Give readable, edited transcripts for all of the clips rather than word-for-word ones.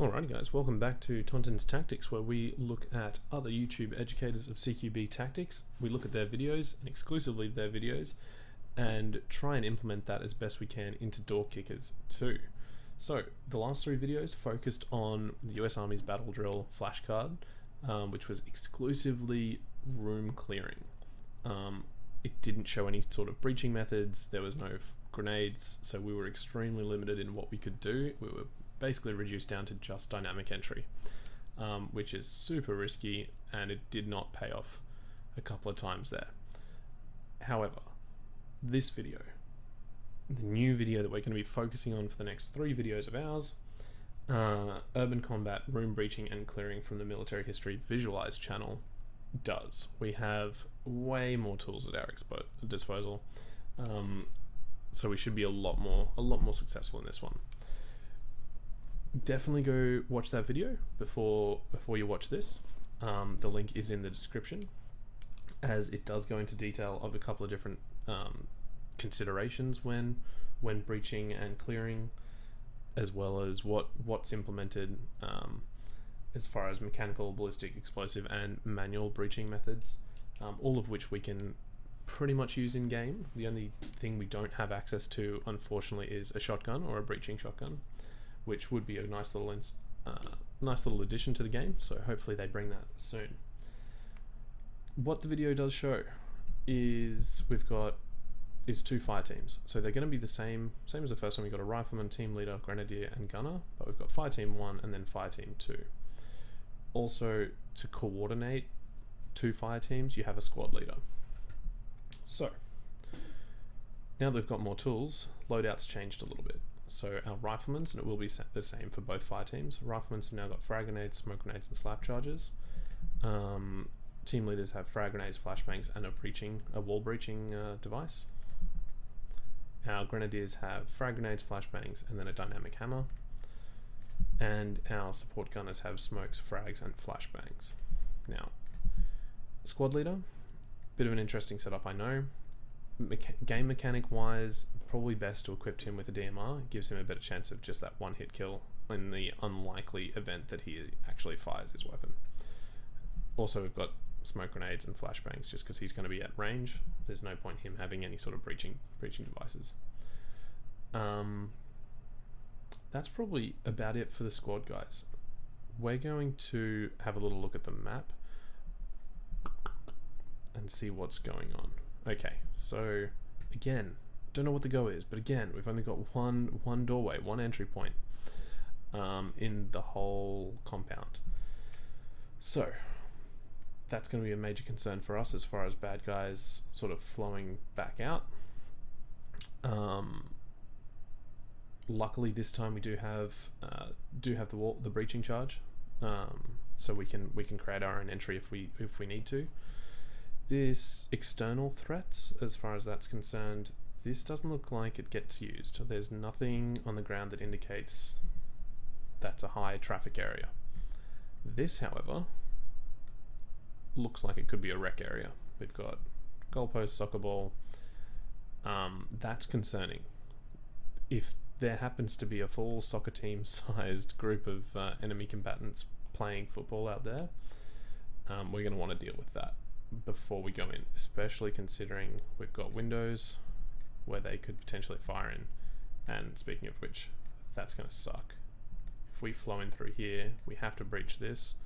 Alrighty guys, welcome back to Tontin's Tactics, where we look at other YouTube educators of CQB tactics. We look at their videos, and exclusively their videos, and try and implement that as best we can into door kickers too. So the last three videos focused on the US Army's battle drill flashcard, which was exclusively room clearing. It didn't show any sort of breaching methods, there was no grenades, so we were extremely limited in what we could do. We were basically reduced down to just dynamic entry, which is super risky, and it did not pay off a couple of times there. However, this video, the new video that we're going to be focusing on for the next three videos of ours, Urban Combat, Room Breaching and Clearing from the Military History Visualized channel, does. We have way more tools at our disposal, so we should be a lot more successful in this one. Definitely go watch that video before you watch this. The link is in the description, as it does go into detail of a couple of different considerations when breaching and clearing, as well as what's implemented as far as mechanical, ballistic, explosive and manual breaching methods, all of which we can pretty much use in game. The only thing we don't have access to, unfortunately, is a shotgun or a breaching shotgun, which would be a nice little addition to the game, so hopefully they bring that soon. What the video does show is is two fire teams. So they're going to be the same as the first one. We've got a rifleman, team leader, grenadier and gunner, but we've got fire team 1 and then fire team 2. Also, to coordinate two fire teams, you have a squad leader. So now they've got more tools, loadouts changed a little bit. So our riflemen's, and it will be the same for both fire teams, riflemen's have now got frag grenades, smoke grenades and slap charges. Team leaders have frag grenades, flashbangs and a wall breaching device. Our grenadiers have frag grenades, flashbangs and then a dynamic hammer. And our support gunners have smokes, frags and flashbangs. Now, squad leader, bit of an interesting setup, I know. Game mechanic wise, probably best to equip him with a DMR. It gives him a better chance of just that one hit kill in the unlikely event that he actually fires his weapon. Also, we've got smoke grenades and flashbangs just because he's going to be at range. There's no point him having any sort of breaching devices. That's probably about it for the squad guys. We're going to have a little look at the map and see what's going on. Okay, so again, don't know what the go is, but again, we've only got one doorway, one entry point in the whole compound. So that's going to be a major concern for us as far as bad guys sort of flowing back out. Luckily, this time we do have the breaching charge, so we can create our own entry if we need to. This external threats, as far as that's concerned, this doesn't look like it gets used. There's nothing on the ground that indicates that's a high traffic area. This, however, looks like it could be a wreck area. We've got goalpost, soccer ball. That's concerning. If there happens to be a full soccer team sized group of enemy combatants playing football out there, we're going to want to deal with that before we go in, especially considering we've got windows where they could potentially fire in, and speaking of which, that's going to suck. If we flow in through here, we have to breach this.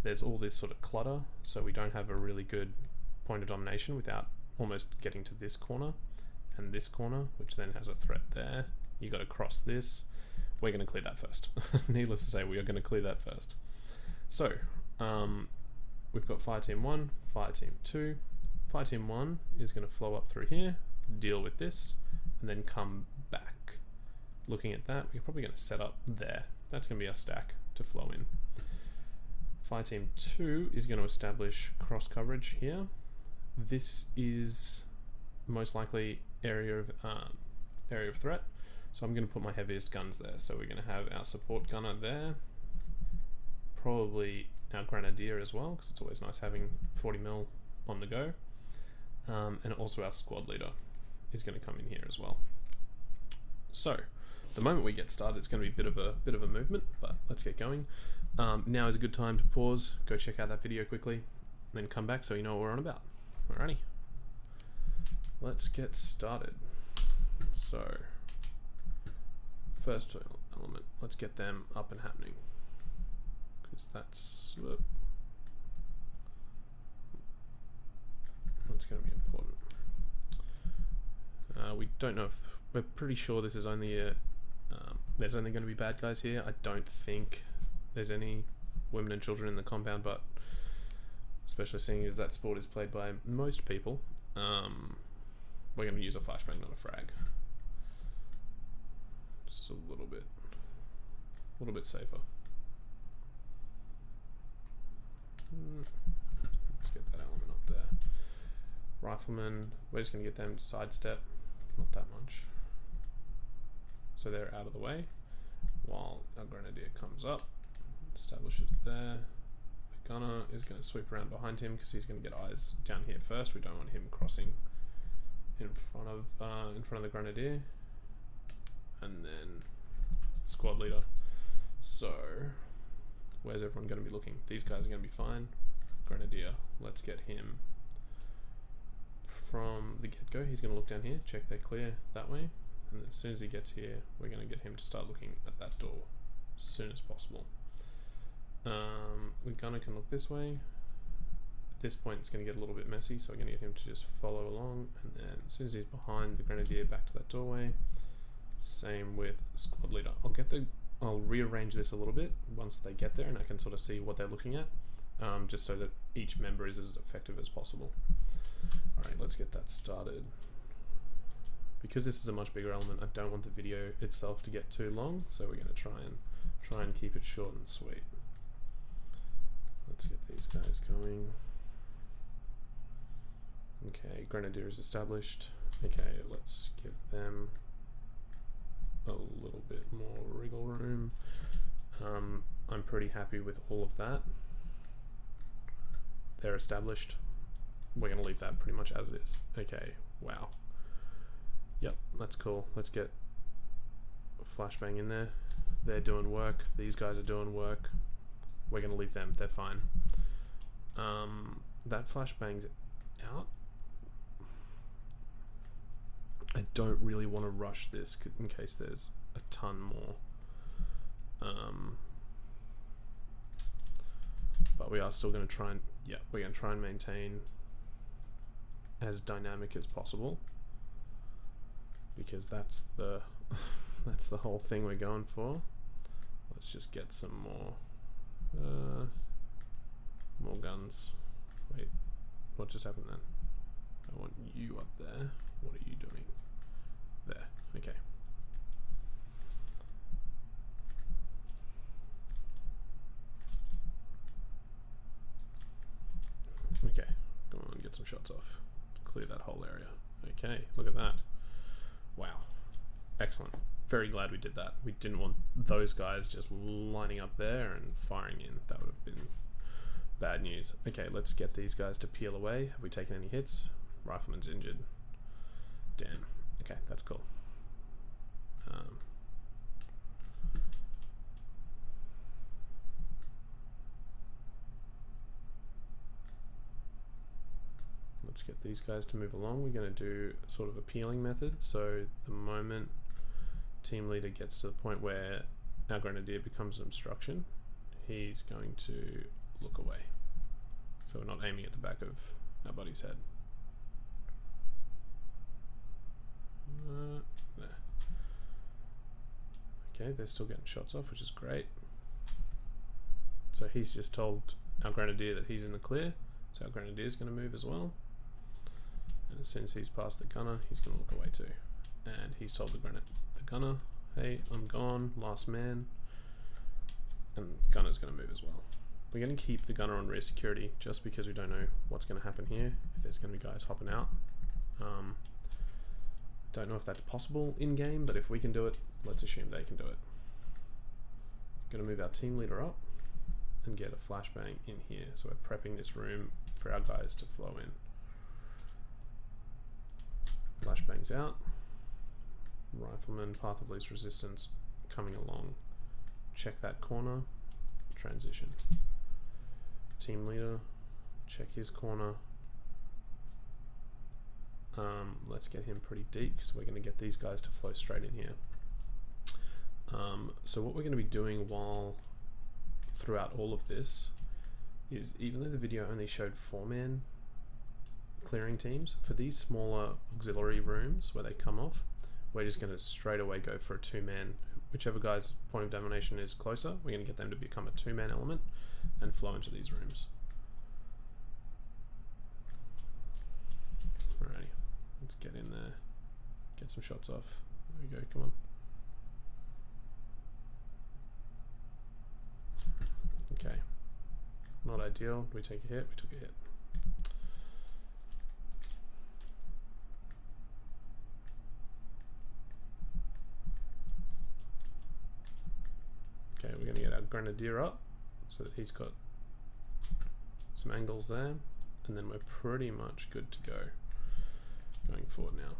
There's all this sort of clutter, so we don't have a really good point of domination without almost getting to this corner and this corner, which then has a threat there. You got to cross this. We're going to clear that first. Needless to say, we are going to clear that first. So we've got fire team 1, fire team 2. Fire team 1 is going to flow up through here, deal with this, and then come back. Looking at that, we're probably going to set up there. That's going to be our stack to flow in. Fire team 2 is going to establish cross coverage here. This is most likely area of threat, so I'm going to put my heaviest guns there. So we're going to have our support gunner there, probably our grenadier as well, because it's always nice having 40mm on the go, and also our squad leader is going to come in here as well. So the moment we get started, it's going to be a bit of a movement, but let's let's get going. Now is a good time to pause, go check out that video quickly, and then come back so you know what we're on about. Alrighty, let's get started. So, first element, let's get them up and happening, because that's going to be important. We don't know if we're pretty sure this is only a there's only going to be bad guys here. I don't think there's any women and children in the compound, but especially seeing as that sport is played by most people, we're going to use a flashbang, not a frag. Just a little bit safer. Let's get that element up there. Riflemen, we're just going to get them to sidestep, not that much. So they're out of the way while our grenadier comes up, establishes there. The gunner is going to sweep around behind him because he's going to get eyes down here first. We don't want him crossing in front of the grenadier. And then squad leader. So where's everyone going to be looking? These guys are going to be fine. Grenadier, let's get him from the get-go. He's going to look down here, check they're clear that way. And as soon as he gets here, we're going to get him to start looking at that door as soon as possible. The gunner can look this way. At this point, it's going to get a little bit messy, so we're going to get him to just follow along. And then as soon as he's behind the grenadier, back to that doorway. Same with squad leader. I'll rearrange this a little bit once they get there, and I can sort of see what they're looking at, just so that each member is as effective as possible. All right, let's get that started. Because this is a much bigger element, I don't want the video itself to get too long, so we're going to try and keep it short and sweet. Let's get these guys going. Okay, grenadier is established. Okay, let's give them a little bit more wriggle room. I'm pretty happy with all of that. They're established. We're going to leave that pretty much as it is. Okay, wow. Yep, that's cool. Let's get a flashbang in there. They're doing work. These guys are doing work. We're going to leave them. They're fine. That flashbang's out. I don't really want to rush this in case there's a ton more. But we are still going to try and, yeah, we're going to try and maintain as dynamic as possible, because that's the that's the whole thing we're going for. Let's just get some more guns. Wait, what just happened then? I want you up there. What are you doing? There. Okay. Okay, come on, get some shots off. Clear that whole area. Okay, look at that. Wow, excellent. Very glad we did that. We didn't want those guys just lining up there and firing in. That would have been bad news. Okay, let's get these guys to peel away. Have we taken any hits? Rifleman's injured. Damn. Okay, that's cool. Let's get these guys to move along. We're going to do sort of a peeling method. So the moment team leader gets to the point where our grenadier becomes an obstruction, he's going to look away. So we're not aiming at the back of our buddy's head. There. Okay, they're still getting shots off, which is great. So he's just told our grenadier that he's in the clear, so our grenadier is going to move as well. And as soon as he's past the gunner, he's going to look away too. And he's told the gunner, hey, I'm gone, last man. And the gunner's going to move as well. We're going to keep the gunner on rear security just because we don't know what's going to happen here, if there's going to be guys hopping out. Don't know if that's possible in game, but if we can do it, let's assume they can do it. Going to move our team leader up and get a flashbang in here. So we're prepping this room for our guys to flow in. Flashbangs out. Rifleman, path of least resistance coming along, check that corner, transition. Team leader, check his corner. Let's get him pretty deep because we're going to get these guys to flow straight in here. So what we're going to be doing throughout all of this is, even though the video only showed 4-man clearing teams, for these smaller auxiliary rooms where they come off, we're just going to straight away go for a 2-man. Whichever guy's point of domination is closer, we're going to get them to become a 2-man element and flow into these rooms. Alrighty, let's get in there, get some shots off. There we go, come on. Okay, not ideal. We take a hit, we took a hit. Okay, we're going to get our grenadier up so that he's got some angles there, and then we're pretty much good to go going forward now.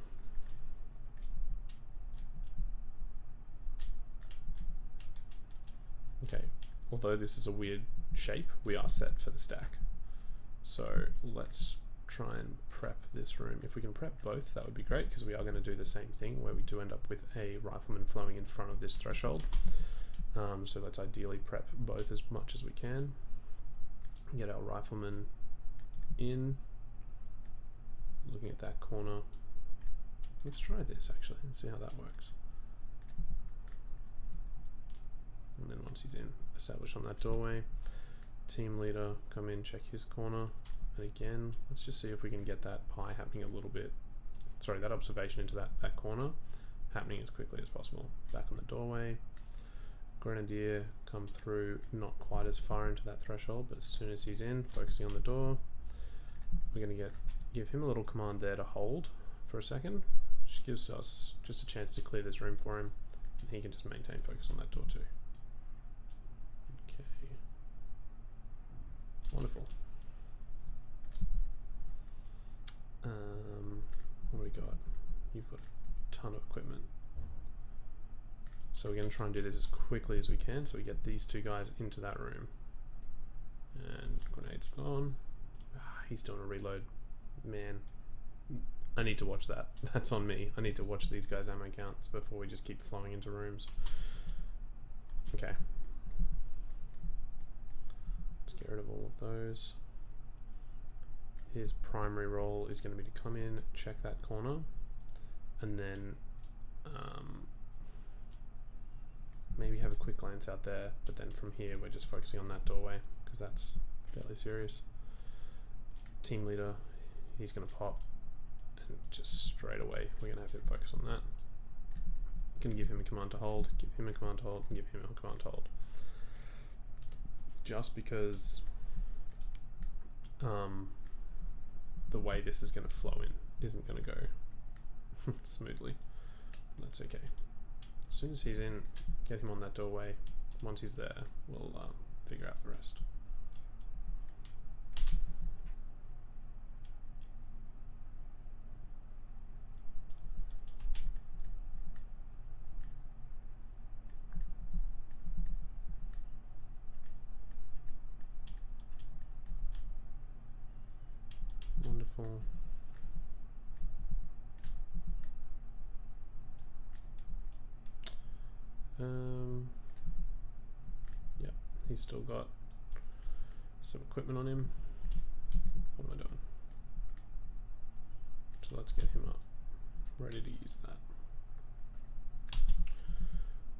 Okay, although this is a weird shape, we are set for the stack. So let's try and prep this room. If we can prep both, that would be great, because we are going to do the same thing where we do end up with a rifleman flowing in front of this threshold. So let's ideally prep both as much as we can. Get our rifleman in, looking at that corner. Let's try this actually and see how that works. And then once he's in, establish on that doorway. Team leader, come in, check his corner. And again, let's just see if we can get that pie happening a little bit. Sorry, that observation into that corner happening as quickly as possible. Back on the doorway. Grenadier, come through, not quite as far into that threshold, but as soon as he's in, focusing on the door, we're going to give him a little command there to hold for a second, which gives us just a chance to clear this room for him, and he can just maintain focus on that door too. Okay, wonderful. What do we got? You've got a ton of equipment. So we're going to try and do this as quickly as we can, so we get these two guys into that room. And grenade's gone. He's doing a reload. Man, I need to watch that. That's on me. I need to watch these guys' ammo counts before we just keep flowing into rooms. Okay. Let's get rid of all of those. His primary role is going to be to come in, check that corner, and then maybe have a quick glance out there, but then from here we're just focusing on that doorway because that's fairly serious. Team leader, he's going to pop, and just straight away we're going to have him focus on that. Going to give him a command to hold, give him a command to hold, and give him a command to hold. Just because the way this is going to flow in isn't going to go smoothly. That's okay. As soon as he's in, get him on that doorway. Once he's there, we'll figure out the rest. Wonderful. Yep, he's still got some equipment on him. What am I doing? So let's get him up, ready to use that.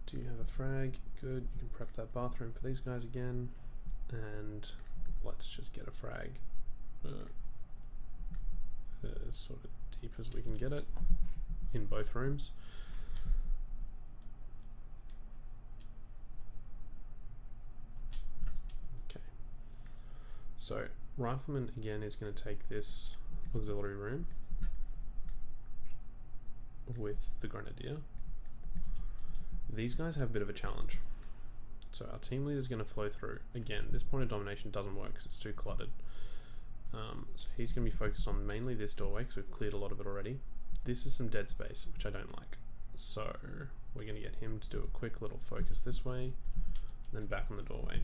Do you have a frag? Good, you can prep that bathroom for these guys again. And let's just get a frag as sort of deep as we can get it in both rooms. So rifleman again is going to take this auxiliary room with the grenadier. These guys have a bit of a challenge. So our team leader is going to flow through. Again, this point of domination doesn't work because it's too cluttered. So he's going to be focused on mainly this doorway because we've cleared a lot of it already. This is some dead space, which I don't like. So we're going to get him to do a quick little focus this way. then back on the doorway.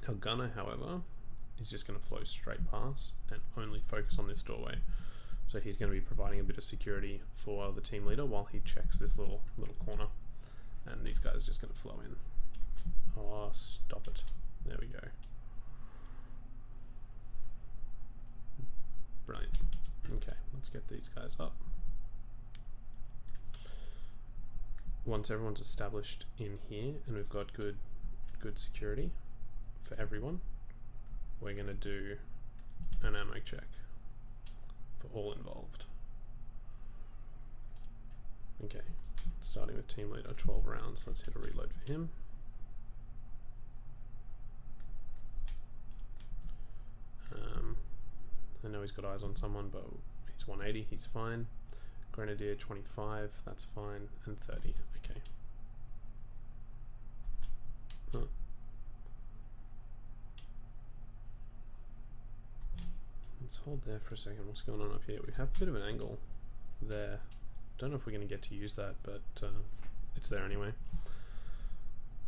Our gunner, however, is just going to flow straight past and only focus on this doorway. So he's going to be providing a bit of security for the team leader while he checks this little corner. And these guys are just going to flow in. Oh, stop it. There we go. Brilliant. Okay, let's get these guys up. Once everyone's established in here and we've got good security for everyone, we're going to do an ammo check for all involved. Okay, starting with team leader, 12 rounds. Let's hit a reload for him. I know he's got eyes on someone, but he's 180, he's fine. Grenadier 25, that's fine, and 30, okay. Oh. Let's hold there for a second. What's going on up here? We have a bit of an angle there. Don't know if we're going to get to use that, but it's there anyway.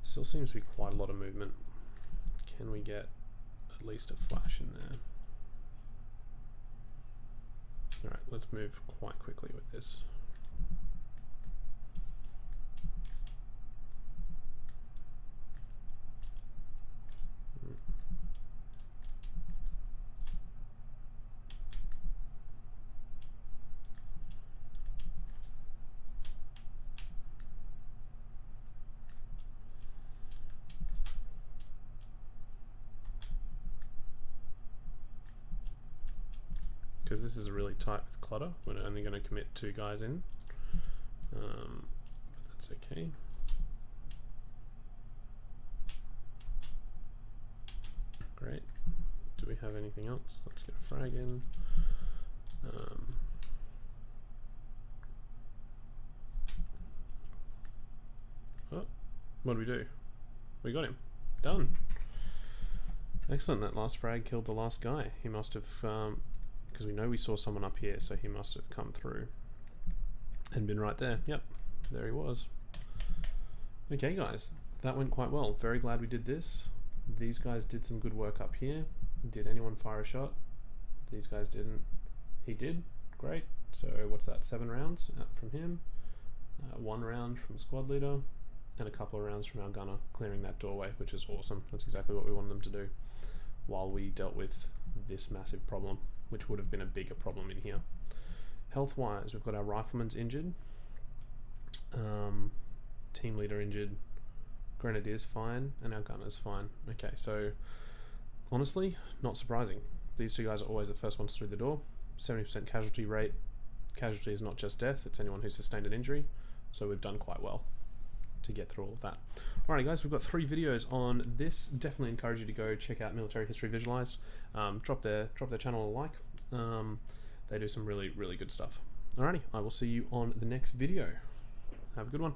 Still seems to be quite a lot of movement. Can we get at least a flash in there? Alright, let's move quite quickly with this. Because this is really tight with clutter, we're only going to commit 2 guys in, but that's okay. Great. Do we have anything else? Let's get a frag in. Oh, what do we do? We got him. Done. Excellent. That last frag killed the last guy. He must have... because we know we saw someone up here, so he must have come through and been right there. Yep, there he was. Okay guys, that went quite well. Very glad we did this. These guys did some good work up here. Did anyone fire a shot? These guys didn't. He did. Great. So what's that, 7 rounds from him, 1 round from squad leader, and a couple of rounds from our gunner clearing that doorway, which is awesome. That's exactly what we wanted them to do while we dealt with this massive problem, which would have been a bigger problem in here. Health wise, we've got our rifleman's injured, team leader injured, grenadier's fine, and our gunner's fine. Okay, so honestly, not surprising. These 2 guys are always the first ones through the door. 70% casualty rate. Casualty is not just death, it's anyone who's sustained an injury. So we've done quite well to get through all of that. Alright guys, we've got 3 videos on this. Definitely encourage you to go check out Military History Visualized. Drop their channel a like. They do some really good stuff. Alrighty, I will see you on the next video. Have a good one.